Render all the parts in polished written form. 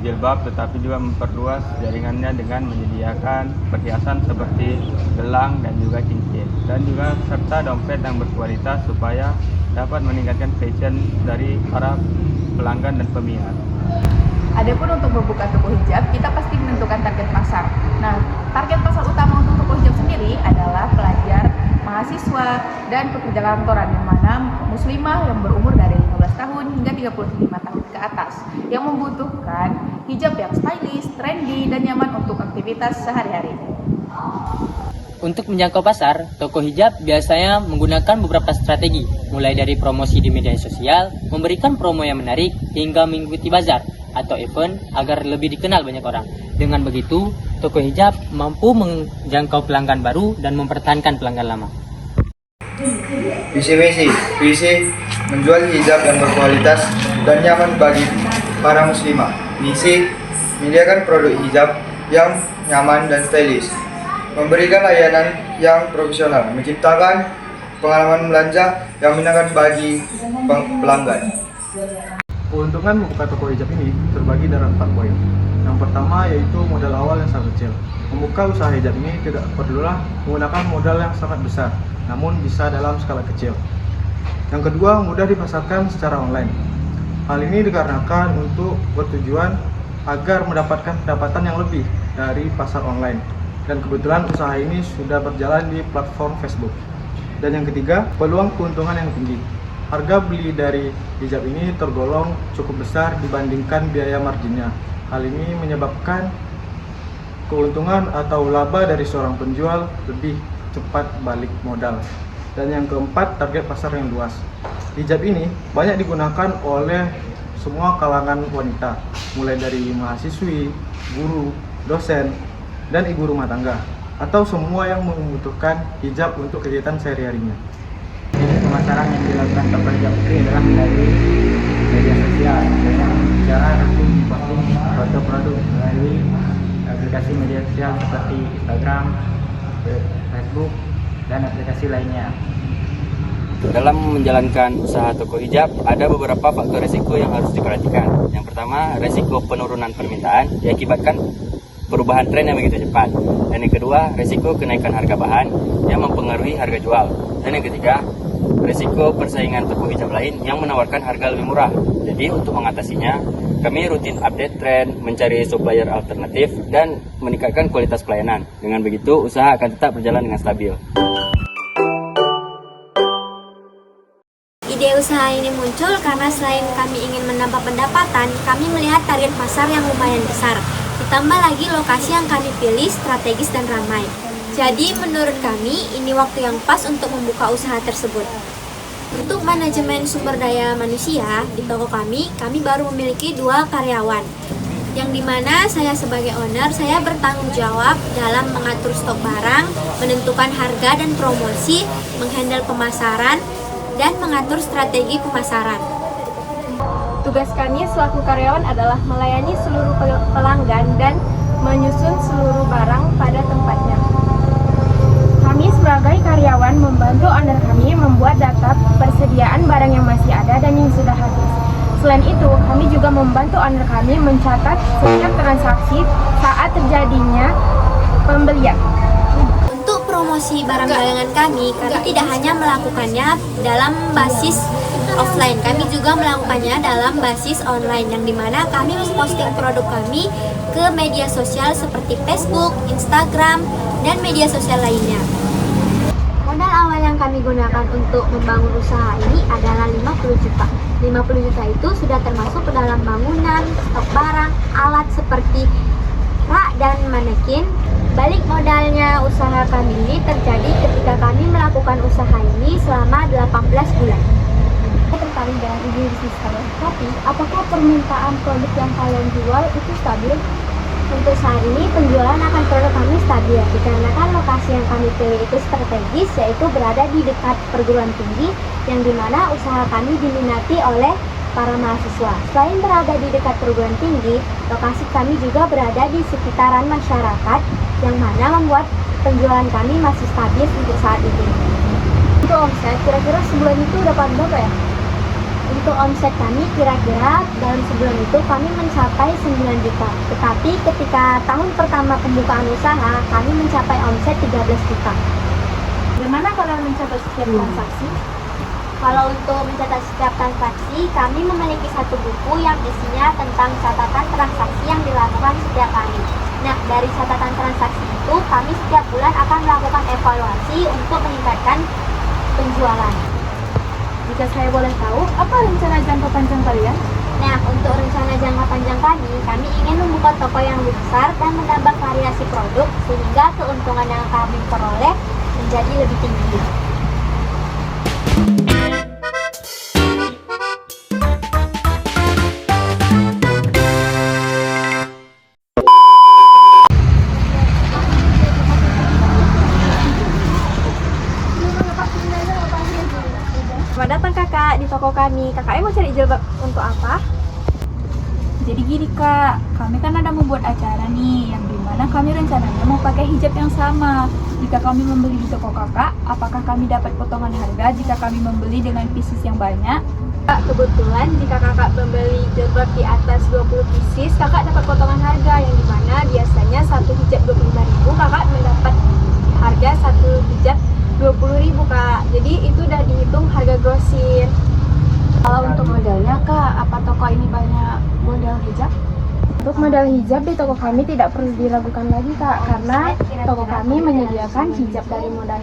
jilbab, tetapi juga memperluas jaringannya dengan menyediakan perhiasan seperti gelang dan juga cincin, dan juga serta dompet yang berkualitas supaya dapat meningkatkan fashion dari para pelanggan dan peminat. Adapun untuk membuka toko hijab, kita pasti menentukan target pasar. Nah, target pasar utama untuk toko hijab sendiri adalah pelajar, mahasiswa, dan pekerja kantoran, yang mana muslimah yang berumur dari 15 tahun hingga 35 tahun ke atas, yang membutuhkan hijab yang stylish, trendy, dan nyaman untuk aktivitas sehari-hari. Untuk menjangkau pasar, toko hijab biasanya menggunakan beberapa strategi, mulai dari promosi di media sosial, memberikan promo yang menarik, hingga mengikuti bazar atau event agar lebih dikenal banyak orang. Dengan begitu, toko hijab mampu menjangkau pelanggan baru dan mempertahankan pelanggan lama. Visi misi menjual hijab yang berkualitas dan nyaman bagi para muslimah. Misi menyediakan produk hijab yang nyaman dan stylish, memberikan layanan yang profesional, menciptakan pengalaman belanja yang menyenangkan bagi pelanggan. Keuntungan membuka toko hijab ini terbagi dalam 4 poin. Yang pertama yaitu modal awal yang sangat kecil. Membuka usaha hijab ini tidak perlulah menggunakan modal yang sangat besar, namun bisa dalam skala kecil. Yang kedua, mudah dipasarkan secara online. Hal ini dikarenakan untuk bertujuan agar mendapatkan pendapatan yang lebih dari pasar online. Dan kebetulan usaha ini sudah berjalan di platform Facebook. Dan yang ketiga, peluang keuntungan yang tinggi. Harga beli dari hijab ini tergolong cukup besar dibandingkan biaya marginnya. Hal ini menyebabkan keuntungan atau laba dari seorang penjual lebih cepat balik modal. Dan yang keempat, target pasar yang luas. Hijab ini banyak digunakan oleh semua kalangan wanita, mulai dari mahasiswi, guru, dosen, dan ibu rumah tangga, atau semua yang membutuhkan hijab untuk kegiatan sehari-harinya. Pemasaran yang dilakukan toko hijab ini adalah melalui media sosial dengan cara langsung posting foto produk melalui aplikasi media sosial seperti Instagram, Facebook, dan aplikasi lainnya. Dalam menjalankan usaha toko hijab, ada beberapa faktor risiko yang harus diperhatikan. Yang pertama, risiko penurunan permintaan diakibatkan perubahan tren yang begitu cepat. Dan yang kedua, risiko kenaikan harga bahan yang mempengaruhi harga jual. Dan yang ketiga, risiko persaingan toko hijab lain yang menawarkan harga lebih murah. Jadi untuk mengatasinya, kami rutin update tren, mencari supplier alternatif, dan meningkatkan kualitas pelayanan. Dengan begitu, usaha akan tetap berjalan dengan stabil. Ide usaha ini muncul karena selain kami ingin menambah pendapatan, kami melihat target pasar yang lumayan besar. Ditambah lagi lokasi yang kami pilih strategis dan ramai. Jadi menurut kami ini waktu yang pas untuk membuka usaha tersebut. Untuk manajemen sumber daya manusia di toko kami baru memiliki 2 karyawan. Yang dimana saya sebagai owner, saya bertanggung jawab dalam mengatur stok barang, menentukan harga dan promosi, menghandle pemasaran, dan mengatur strategi pemasaran. Tugas kami selaku karyawan adalah melayani seluruh pelanggan dan menyusun seluruh barang pada tempatnya. Kami sebagai karyawan membantu owner kami membuat data persediaan barang yang masih ada dan yang sudah habis. Selain itu, kami juga membantu owner kami mencatat setiap transaksi saat terjadinya pembelian. Untuk promosi barang dagangan kami tidak hanya melakukannya dalam basis offline, kami juga melakukannya dalam basis online, yang dimana kami posting produk kami ke media sosial seperti Facebook, Instagram, dan media sosial lainnya. Modal awal yang kami gunakan untuk membangun usaha ini adalah 50 juta. 50 juta itu sudah termasuk ke dalam bangunan, stok barang, alat seperti rak dan manekin. Balik modalnya usaha kami ini terjadi ketika kami melakukan usaha ini selama 18 bulan. Saya tertarik dengan ide bisnis kalian, tapi apakah permintaan produk yang kalian jual itu stabil? Untuk saat ini penjualan akan produk kami stabil dikarenakan lokasi yang kami pilih itu strategis, yaitu berada di dekat perguruan tinggi, yang dimana usaha kami diminati oleh para mahasiswa. Selain berada di dekat perguruan tinggi, lokasi kami juga berada di sekitaran masyarakat, yang mana membuat penjualan kami masih stabil untuk saat ini. Untuk omset, kira-kira sebulan itu dapat berapa ya? Untuk omset kami kira-kira dalam sebulan itu kami mencapai 9 juta. Tetapi ketika tahun pertama pembukaan usaha, kami mencapai omset 13 juta. Bagaimana kalau mencatat setiap transaksi? Kalau untuk mencatat setiap transaksi, kami memiliki satu buku yang isinya tentang catatan transaksi yang dilakukan setiap hari. Nah, dari catatan transaksi itu, kami setiap bulan akan melakukan evaluasi untuk meningkatkan penjualan. Jika saya boleh tahu, apa rencana jangka panjang kalian? Nah, untuk rencana jangka panjang kami ingin membuka toko yang lebih besar dan menambah variasi produk sehingga keuntungan yang kami peroleh menjadi lebih tinggi. Selamat datang kakak di toko kami. Kakaknya mau cari jilbab untuk apa? Jadi gini kak, kami kan ada membuat acara nih, yang dimana kami rencananya mau pakai hijab yang sama. Jika kami membeli di toko kakak, apakah kami dapat potongan harga jika kami membeli dengan pieces yang banyak? Kak, kebetulan jika kakak membeli jilbab di atas 20 pieces, kakak dapat potongan harga yang dimana biasanya satu hijab 25.000, kakak mendapat harga satu hijab 20.000 kak. Jadi itu udah dihitung harga grosir. Kalau untuk modelnya kak, apa toko ini banyak model hijab? Untuk model hijab di toko kami tidak perlu diragukan lagi kak, karena toko kami menyediakan hijab dari model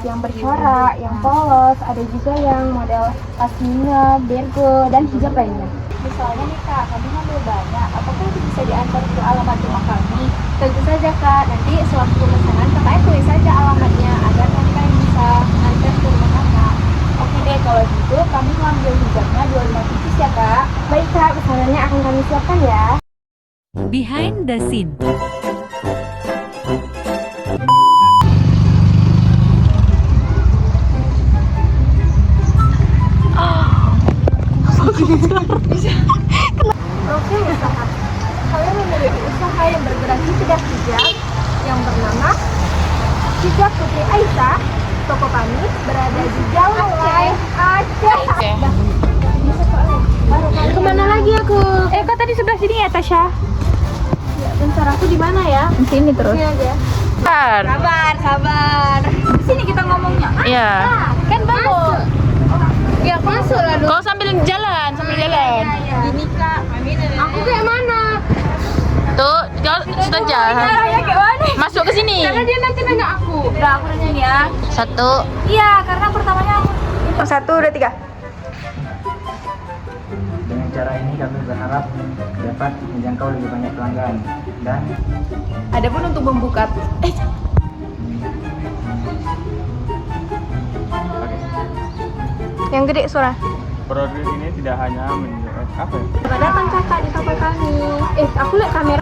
yang bercorak, yang polos, ada juga yang model pasmina, bergo, dan hijab lainnya. Misalnya nih kak, kami ngambil banyak, apakah itu bisa diantar ke alamat rumah kami? Tentu saja kak, nanti sewaktu pemesanan kakaknya tulis saja alamatnya agar nanti kalian bisa mengantar ke rumah kakak. Oke deh, kalau gitu kami ngambil hijabnya 25 pieces ya kak. Baik kak, pesanannya akan kami siapkan ya. Behind the scene. Profil usaha. Kalian memiliki usaha yang bergerak di bidang hijab yang bernama Hijab Putri Aisyah. Toko kami berada di Jalan Lain Aceh. Kemana lagi aku? Kok tadi sebelah sini ya Tasya? Ya, bentar aku di mana ya? Di sini terus. Sini aja. Sabar. Di sini kita ngomongnya. Iya. Kan bagus. Ya masuk lah dulu. Kau sambil jalan. Ini kak. Aku kayak mana? Tuh, kau sudah jalan. Caranya kayak mana? Masuk ke sini. Karena dia nanti nanya aku. Udah aku nanya nih ya. 1. Iya, karena pertamanya aku. 1, 2, 3. Dengan cara ini kami berharap dapat menjangkau lebih banyak pelanggan dan Adapun untuk membuka Yang gede suara. Produk ini tidak hanya menunjukkan apa ya? Selamat datang kakak di toko kami. Aku lihat kamera